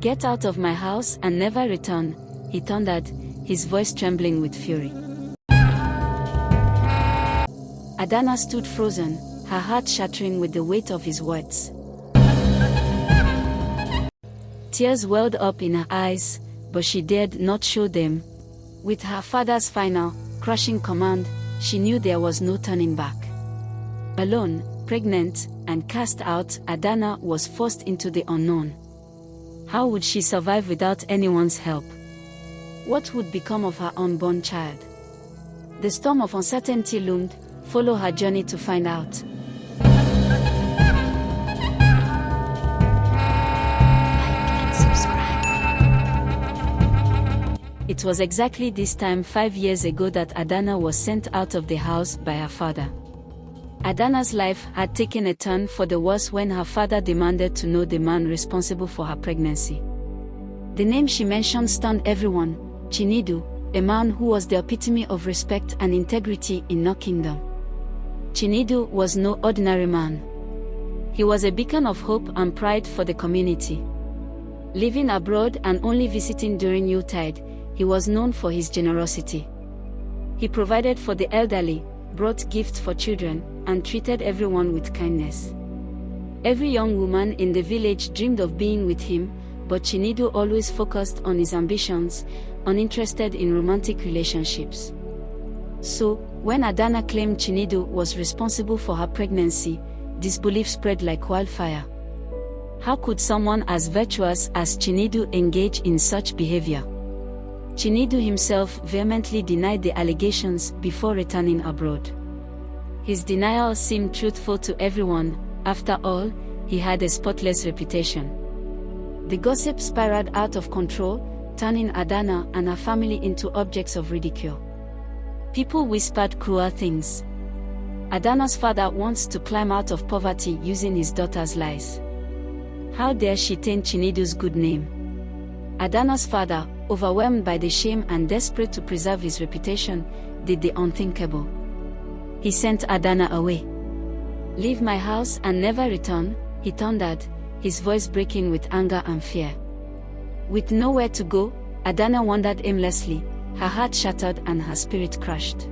"Get out of my house and never return," he thundered, his voice trembling with fury. Adanna stood frozen, her heart shattering with the weight of his words. Tears welled up in her eyes, but she dared not show them. With her father's final, crushing command, she knew there was no turning back. Alone, pregnant, and cast out, Adanna was forced into the unknown. How would she survive without anyone's help? What would become of her unborn child? The storm of uncertainty loomed. Follow her journey to find out. It was exactly this time 5 years ago that Adanna was sent out of the house by her father. Adanna's life had taken a turn for the worse when her father demanded to know the man responsible for her pregnancy. The name she mentioned stunned everyone: Chinedu, a man who was the epitome of respect and integrity in no kingdom. Chinedu was no ordinary man. He was a beacon of hope and pride for the community. Living abroad and only visiting during Yuletide, he was known for his generosity. He provided for the elderly, brought gifts for children, and treated everyone with kindness. Every young woman in the village dreamed of being with him, but Chinedu always focused on his ambitions, uninterested in romantic relationships. So, when Adanna claimed Chinedu was responsible for her pregnancy, disbelief spread like wildfire. How could someone as virtuous as Chinedu engage in such behavior? Chinedu himself vehemently denied the allegations before returning abroad. His denial seemed truthful to everyone. After all, he had a spotless reputation. The gossip spiraled out of control, turning Adanna and her family into objects of ridicule. People whispered cruel things. Adanna's father wants to climb out of poverty using his daughter's lies. How dare she taint Chinedu's good name? Adanna's father, overwhelmed by the shame and desperate to preserve his reputation, did the unthinkable. He sent Adanna away. "Leave my house and never return," he thundered, his voice breaking with anger and fear. With nowhere to go, Adanna wandered aimlessly, her heart shattered and her spirit crushed.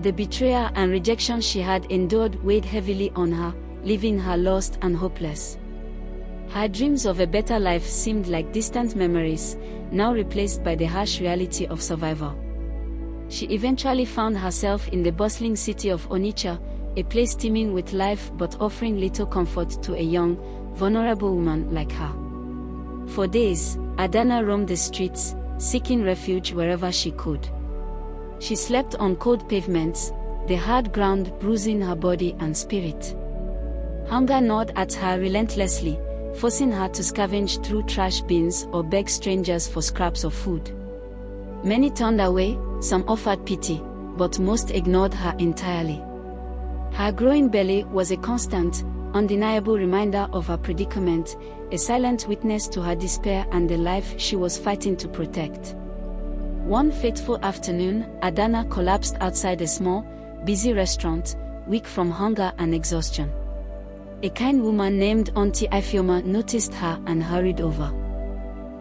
The betrayal and rejection she had endured weighed heavily on her, leaving her lost and hopeless. Her dreams of a better life seemed like distant memories, now replaced by the harsh reality of survival. She eventually found herself in the bustling city of Onitsha, a place teeming with life but offering little comfort to a young, vulnerable woman like her. For days, Adanna roamed the streets, seeking refuge wherever she could. She slept on cold pavements, the hard ground bruising her body and spirit. Hunger gnawed at her relentlessly, forcing her to scavenge through trash bins or beg strangers for scraps of food. Many turned away, some offered pity, but most ignored her entirely. Her growing belly was a constant, undeniable reminder of her predicament, a silent witness to her despair and the life she was fighting to protect. One fateful afternoon, Adanna collapsed outside a small, busy restaurant, weak from hunger and exhaustion. A kind woman named Auntie Ifeoma noticed her and hurried over.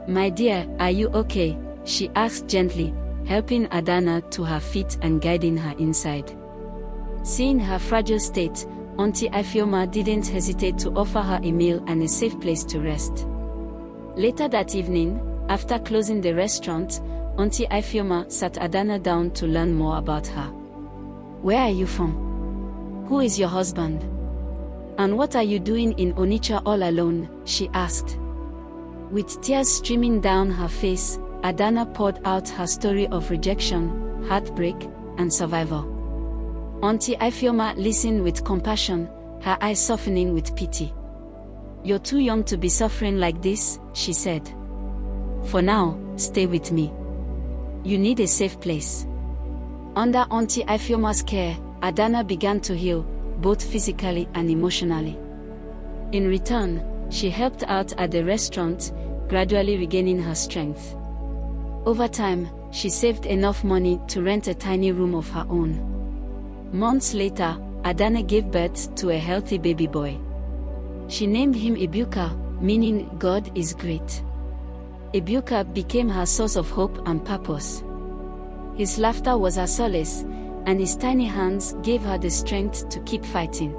"My dear, are you okay?" she asked gently, helping Adanna to her feet and guiding her inside. Seeing her fragile state, Auntie Ifeoma didn't hesitate to offer her a meal and a safe place to rest. Later that evening, after closing the restaurant, Auntie Ifeoma sat Adanna down to learn more about her. "Where are you from? Who is your husband? And what are you doing in Onitsha all alone?" she asked. With tears streaming down her face, Adanna poured out her story of rejection, heartbreak, and survival. Auntie Ifeoma listened with compassion, her eyes softening with pity. "You're too young to be suffering like this," she said. "For now, stay with me. You need a safe place." Under Auntie Ifeoma's care, Adanna began to heal, both physically and emotionally. In return, she helped out at the restaurant, gradually regaining her strength. Over time, she saved enough money to rent a tiny room of her own. Months later, Adanna gave birth to a healthy baby boy. She named him Ibuka, meaning God is great. Ebuka became her source of hope and purpose. His laughter was her solace, and his tiny hands gave her the strength to keep fighting.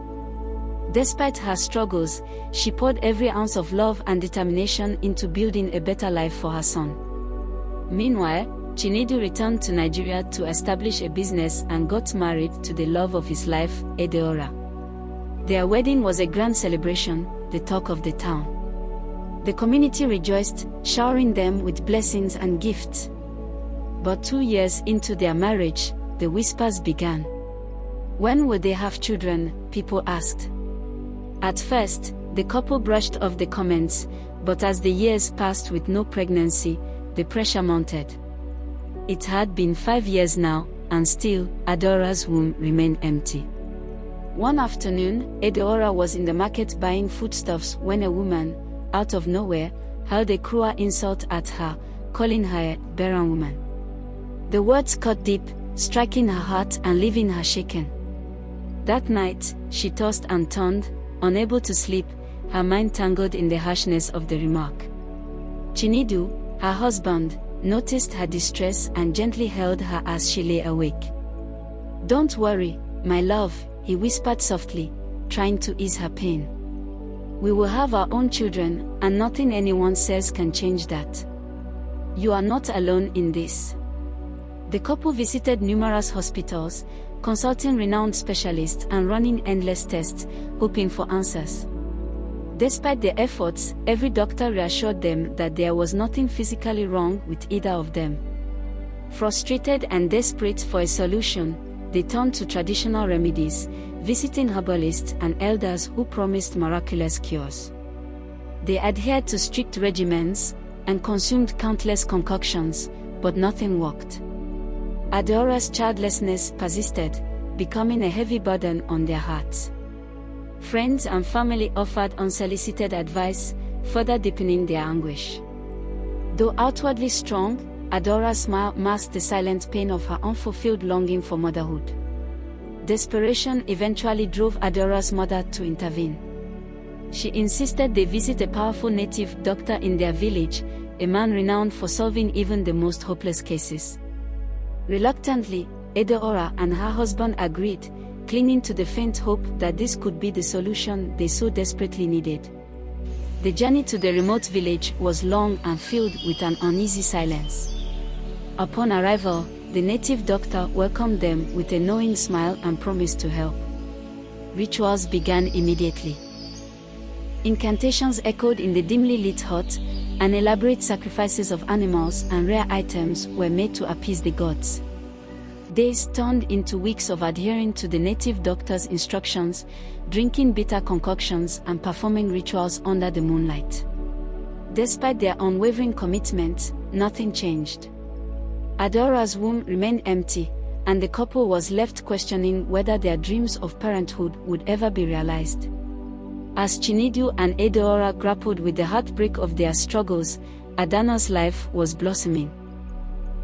Despite her struggles, she poured every ounce of love and determination into building a better life for her son. Meanwhile, Chinedu returned to Nigeria to establish a business and got married to the love of his life, Edeora. Their wedding was a grand celebration, the talk of the town. The community rejoiced, showering them with blessings and gifts. But 2 years into their marriage, the whispers began. When would they have children, people asked. At first, the couple brushed off the comments, but as the years passed with no pregnancy, the pressure mounted. It had been 5 years now, and still, Adora's womb remained empty. One afternoon, Edeora was in the market buying foodstuffs when a woman, out of nowhere, hurled a cruel insult at her, calling her a barren woman. The words cut deep, striking her heart and leaving her shaken. That night, she tossed and turned, unable to sleep, her mind tangled in the harshness of the remark. Chinedu, her husband, noticed her distress and gently held her as she lay awake. "Don't worry, my love," he whispered softly, trying to ease her pain. "We will have our own children, and nothing anyone says can change that. You are not alone in this." The couple visited numerous hospitals, consulting renowned specialists and running endless tests, hoping for answers. Despite their efforts, every doctor reassured them that there was nothing physically wrong with either of them. Frustrated and desperate for a solution, they turned to traditional remedies, visiting herbalists and elders who promised miraculous cures. They adhered to strict regimens and consumed countless concoctions, but nothing worked. Adora's childlessness persisted, becoming a heavy burden on their hearts. Friends and family offered unsolicited advice, further deepening their anguish. Though outwardly strong, Adora's smile masked the silent pain of her unfulfilled longing for motherhood. Desperation eventually drove Adora's mother to intervene. She insisted they visit a powerful native doctor in their village, a man renowned for solving even the most hopeless cases. Reluctantly, Edeora and her husband agreed, clinging to the faint hope that this could be the solution they so desperately needed. The journey to the remote village was long and filled with an uneasy silence. Upon arrival, the native doctor welcomed them with a knowing smile and promised to help. Rituals began immediately. Incantations echoed in the dimly lit hut, and elaborate sacrifices of animals and rare items were made to appease the gods. Days turned into weeks of adhering to the native doctor's instructions, drinking bitter concoctions and performing rituals under the moonlight. Despite their unwavering commitment, nothing changed. Adora's womb remained empty, and the couple was left questioning whether their dreams of parenthood would ever be realized. As Chinedu and Edeora grappled with the heartbreak of their struggles, Adanna's life was blossoming.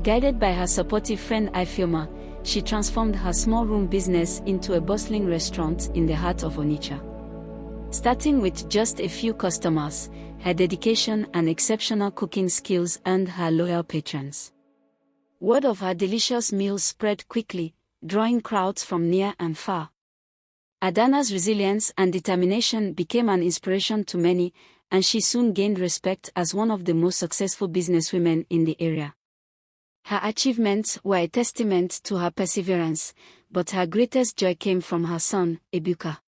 Guided by her supportive friend Ifeoma, she transformed her small-room business into a bustling restaurant in the heart of Onitsha. Starting with just a few customers, her dedication and exceptional cooking skills earned her loyal patrons. Word of her delicious meals spread quickly, drawing crowds from near and far. Adanna's resilience and determination became an inspiration to many, and she soon gained respect as one of the most successful businesswomen in the area. Her achievements were a testament to her perseverance, but her greatest joy came from her son, Ebuka.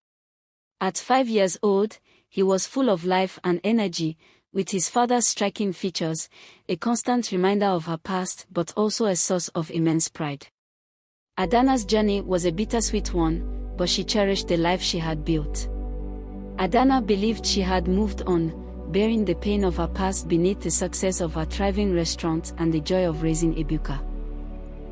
At 5 years old, he was full of life and energy, with his father's striking features, a constant reminder of her past but also a source of immense pride. Adanna's journey was a bittersweet one, but she cherished the life she had built. Adanna believed she had moved on, bearing the pain of her past beneath the success of her thriving restaurant and the joy of raising Ebuka.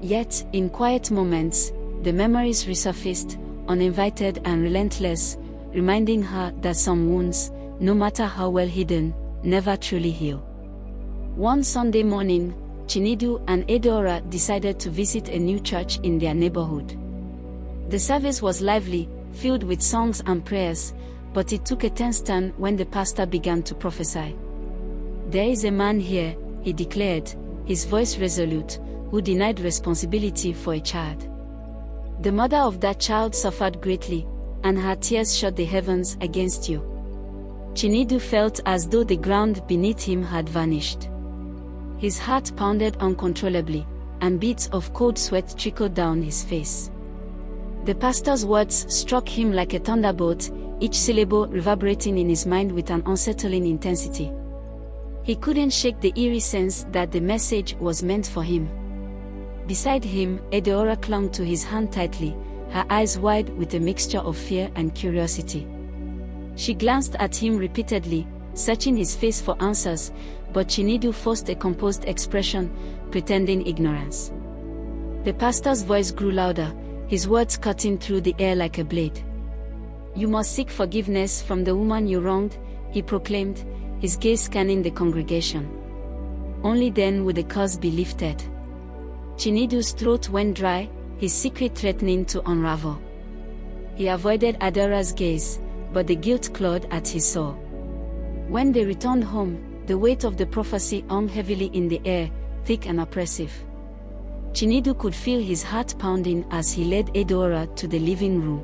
Yet, in quiet moments, the memories resurfaced, uninvited and relentless, reminding her that some wounds, no matter how well hidden, never truly heal. One Sunday morning, Chinedu and Edeora decided to visit a new church in their neighborhood. The service was lively, filled with songs and prayers, but it took a tense turn when the pastor began to prophesy. "There is a man here," he declared, his voice resolute, who denied responsibility for a child. The mother of that child suffered greatly, and her tears shut the heavens against you. Chinedu felt as though the ground beneath him had vanished. His heart pounded uncontrollably, and beads of cold sweat trickled down his face. The pastor's words struck him like a thunderbolt, each syllable reverberating in his mind with an unsettling intensity. He couldn't shake the eerie sense that the message was meant for him. Beside him, Adanna clung to his hand tightly, her eyes wide with a mixture of fear and curiosity. She glanced at him repeatedly, searching his face for answers, but Chinedu forced a composed expression, pretending ignorance. The pastor's voice grew louder, his words cutting through the air like a blade. "You must seek forgiveness from the woman you wronged," he proclaimed, his gaze scanning the congregation. "Only then will the curse be lifted." Chinedu's throat went dry, his secret threatening to unravel. He avoided Adanna's gaze, but the guilt clawed at his soul. When they returned home, the weight of the prophecy hung heavily in the air, thick and oppressive. Chinedu could feel his heart pounding as he led Adanna to the living room.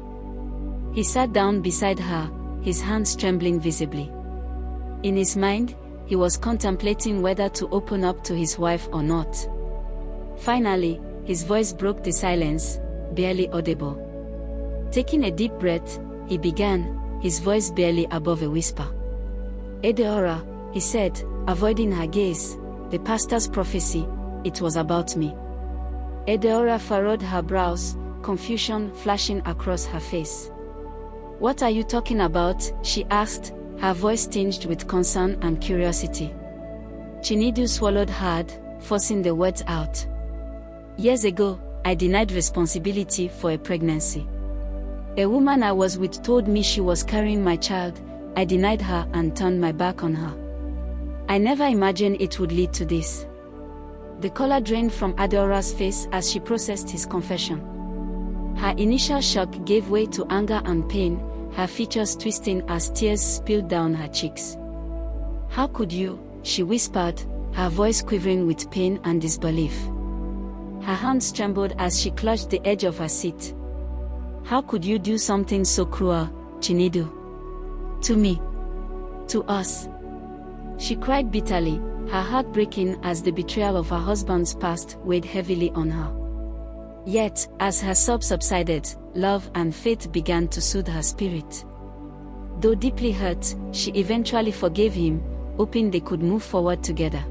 He sat down beside her, his hands trembling visibly. In his mind, he was contemplating whether to open up to his wife or not. Finally, his voice broke the silence, barely audible. Taking a deep breath, he began, his voice barely above a whisper. "Adanna," he said, avoiding her gaze, "the pastor's prophecy, it was about me." Adanna furrowed her brows, confusion flashing across her face. "What are you talking about?" she asked, her voice tinged with concern and curiosity. Chinedu swallowed hard, forcing the words out. "Years ago, I denied responsibility for a pregnancy. A woman I was with told me she was carrying my child. I denied her and turned my back on her. I never imagined it would lead to this." The color drained from Adanna's face as she processed his confession. Her initial shock gave way to anger and pain, her features twisting as tears spilled down her cheeks. "How could you?" she whispered, her voice quivering with pain and disbelief. Her hands trembled as she clutched the edge of her seat. "How could you do something so cruel, Chinedu? To me. To us." She cried bitterly, her heart breaking as the betrayal of her husband's past weighed heavily on her. Yet, as her sobs subsided, love and faith began to soothe her spirit. Though deeply hurt, she eventually forgave him, hoping they could move forward together.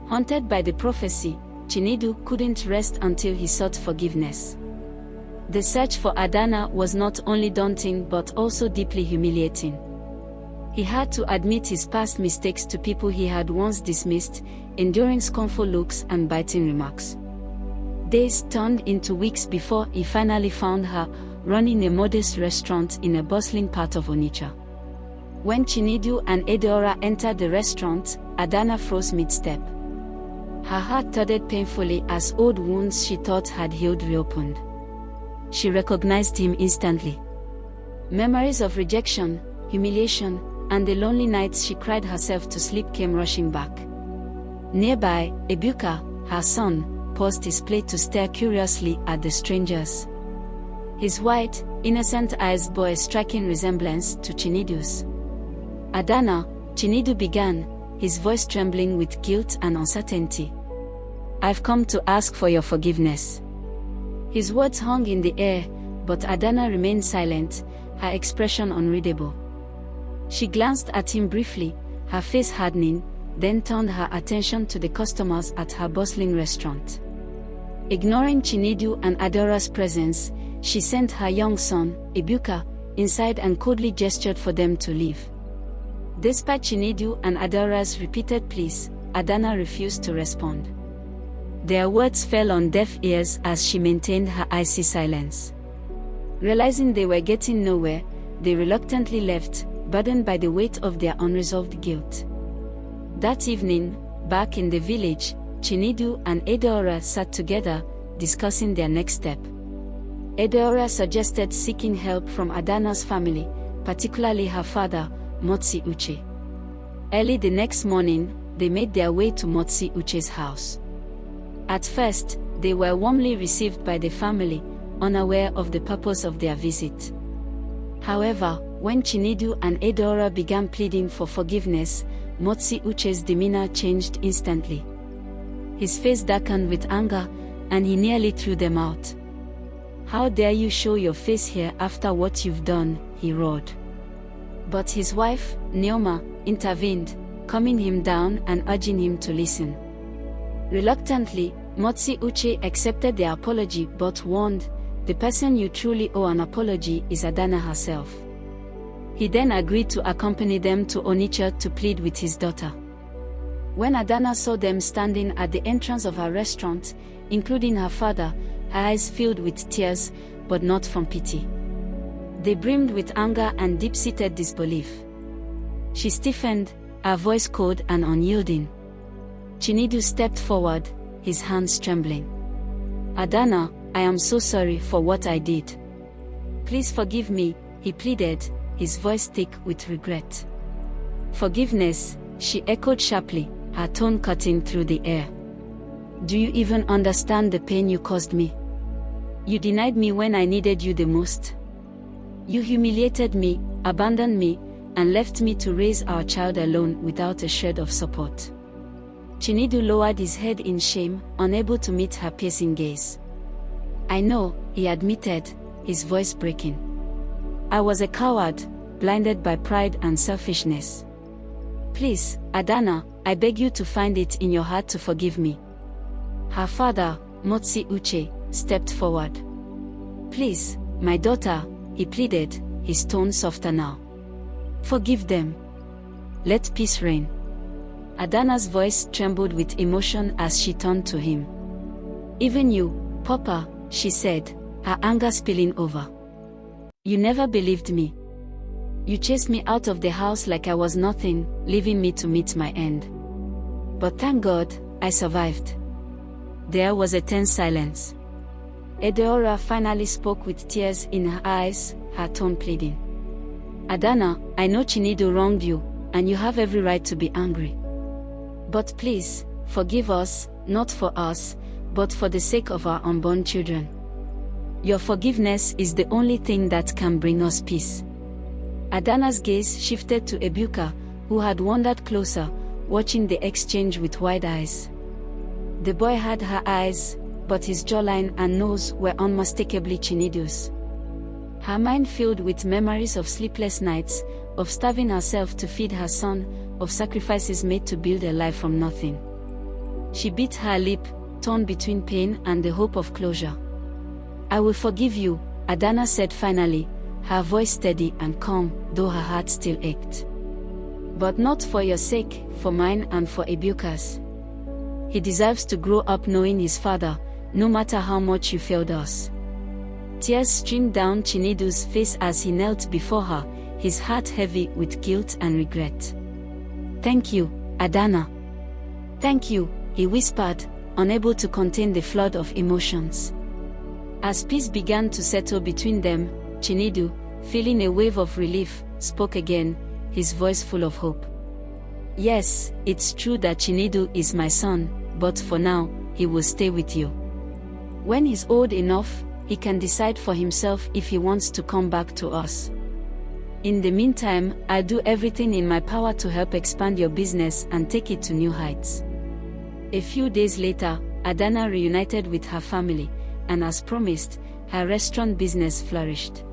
Haunted by the prophecy, Chinedu couldn't rest until he sought forgiveness. The search for Adanna was not only daunting but also deeply humiliating. He had to admit his past mistakes to people he had once dismissed, enduring scornful looks and biting remarks. Days turned into weeks before he finally found her, running a modest restaurant in a bustling part of Onitsha. When Chinedu and Adanna entered the restaurant, Adanna froze mid-step. Her heart thudded painfully as old wounds she thought had healed reopened. She recognized him instantly. Memories of rejection, humiliation, and the lonely nights she cried herself to sleep came rushing back. Nearby, Ebuka, her son, paused his plate to stare curiously at the strangers. His white, innocent eyes bore a striking resemblance to Chinedu's. "Adanna," Chinedu began, his voice trembling with guilt and uncertainty. "I've come to ask for your forgiveness." His words hung in the air, but Adanna remained silent, her expression unreadable. She glanced at him briefly, her face hardening, then turned her attention to the customers at her bustling restaurant. Ignoring Chinedu and Adanna's presence, she sent her young son, Ebuka, inside and coldly gestured for them to leave. Despite Chinedu and Adanna's repeated pleas, Adanna refused to respond. Their words fell on deaf ears as she maintained her icy silence. Realizing they were getting nowhere, they reluctantly left, burdened by the weight of their unresolved guilt. That evening, back in the village, Chinedu and Adanna sat together, discussing their next step. Adanna suggested seeking help from Adanna's family, particularly her father, Motsi Uche. Early the next morning, they made their way to Motsi Uche's house. At first, they were warmly received by the family, unaware of the purpose of their visit. However, when Chinedu and Edaora began pleading for forgiveness, Motsi Uche's demeanor changed instantly. His face darkened with anger, and he nearly threw them out. "How dare you show your face here after what you've done?" he roared. But his wife, Neoma, intervened, calming him down and urging him to listen. Reluctantly, Motsi Uche accepted their apology but warned, "The person you truly owe an apology is Adanna herself." He then agreed to accompany them to Onitsha to plead with his daughter. When Adanna saw them standing at the entrance of her restaurant, including her father, her eyes filled with tears, but not from pity. They brimmed with anger and deep-seated disbelief. She stiffened, her voice cold and unyielding. Chinedu stepped forward, his hands trembling. "Adanna, I am so sorry for what I did. Please forgive me," he pleaded, his voice thick with regret. "Forgiveness," she echoed sharply, her tone cutting through the air. "Do you even understand the pain you caused me? You denied me when I needed you the most. You humiliated me, abandoned me, and left me to raise our child alone without a shred of support." Chinedu lowered his head in shame, unable to meet her piercing gaze. "I know," he admitted, his voice breaking. "I was a coward, blinded by pride and selfishness. Please, Adanna, I beg you to find it in your heart to forgive me." Her father, Motsi Uche, stepped forward. "Please, my daughter," he pleaded, his tone softer now. "Forgive them. Let peace reign." Adanna's voice trembled with emotion as she turned to him. "Even you, Papa," she said, her anger spilling over. "You never believed me. You chased me out of the house like I was nothing, leaving me to meet my end. But thank God, I survived." There was a tense silence. Edaora finally spoke with tears in her eyes, her tone pleading. "Adanna, I know Chinedu wronged you, and you have every right to be angry. But please, forgive us, not for us, but for the sake of our unborn children. Your forgiveness is the only thing that can bring us peace." Adanna's gaze shifted to Ebuka, who had wandered closer, watching the exchange with wide eyes. The boy had her eyes, but his jawline and nose were unmistakably Chinedu's. Her mind filled with memories of sleepless nights, of starving herself to feed her son, of sacrifices made to build a life from nothing. She bit her lip, torn between pain and the hope of closure. "I will forgive you," Adanna said finally, her voice steady and calm, though her heart still ached. "But not for your sake, for mine and for Ebuka's. He deserves to grow up knowing his father, no matter how much you failed us." Tears streamed down Chinedu's face as he knelt before her, his heart heavy with guilt and regret. "Thank you, Adanna. Thank you," he whispered, unable to contain the flood of emotions. As peace began to settle between them, Chinedu, feeling a wave of relief, spoke again, his voice full of hope. "Yes, it's true that Chinedu is my son, but for now, he will stay with you. When he's old enough, he can decide for himself if he wants to come back to us. In the meantime, I'll do everything in my power to help expand your business and take it to new heights." A few days later, Adanna reunited with her family, and as promised, her restaurant business flourished.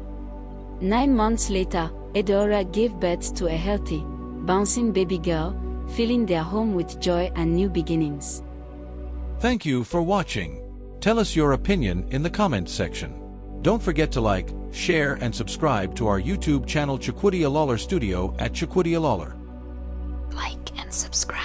9 months later, Edaora gave birth to a healthy, bouncing baby girl, filling their home with joy and new beginnings. Thank you for watching. Tell us your opinion in the comments section. Don't forget to like, share and subscribe to our YouTube channel Chukwudi Alaulor Studio at Chukwudi Alaulor. Like and subscribe.